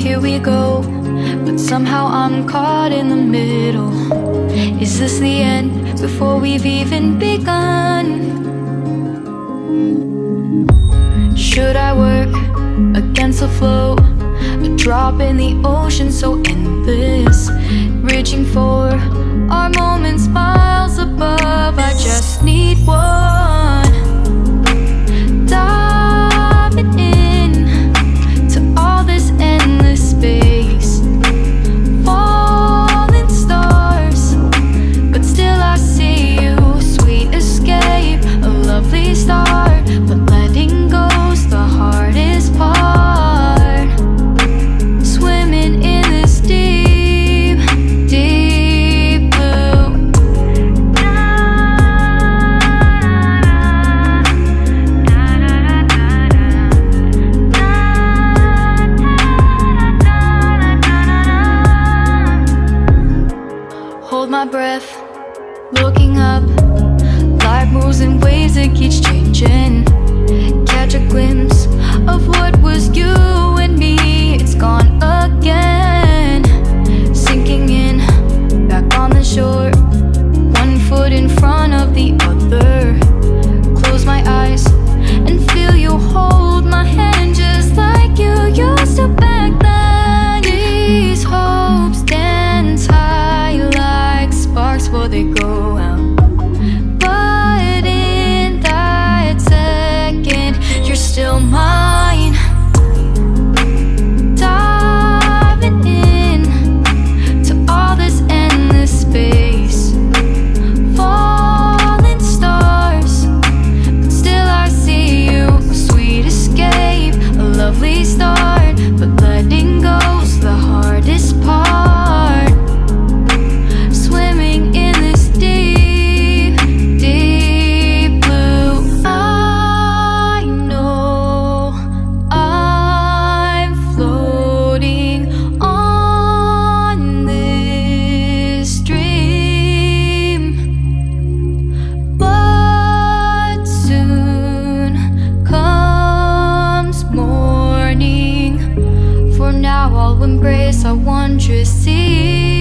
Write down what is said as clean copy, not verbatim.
here we go, but somehow I'm caught in the middle. Is this the end before we've even begun? Should I work against the flow? A drop in the ocean so endless, reaching for our moments miles above. I just need one, diving in to all this endless space, falling stars, but still I see you. Sweet escape, a lovely start, but letting go's the hardest part. Swimming in this deep, deep blue. Hold my breath, looking up. Life moves in waves that keeps changing. Catch a glimpse of what was you and me. It's gone again, sinking in, back on the shore. One foot in front of the other. Close my eyes and feel you hold my hand just like you used to back then. These hopes dance high like sparks before they go out. But in that second, you're still mine. Diving in to all this endless space, falling stars, but still I see you. A sweet escape, a lovely start, but letting go's the hardest part. Swimming in this deep, deep blue. I know I'm floating on this dream, but soon comes morning. For now I'll embrace our wondrous sea.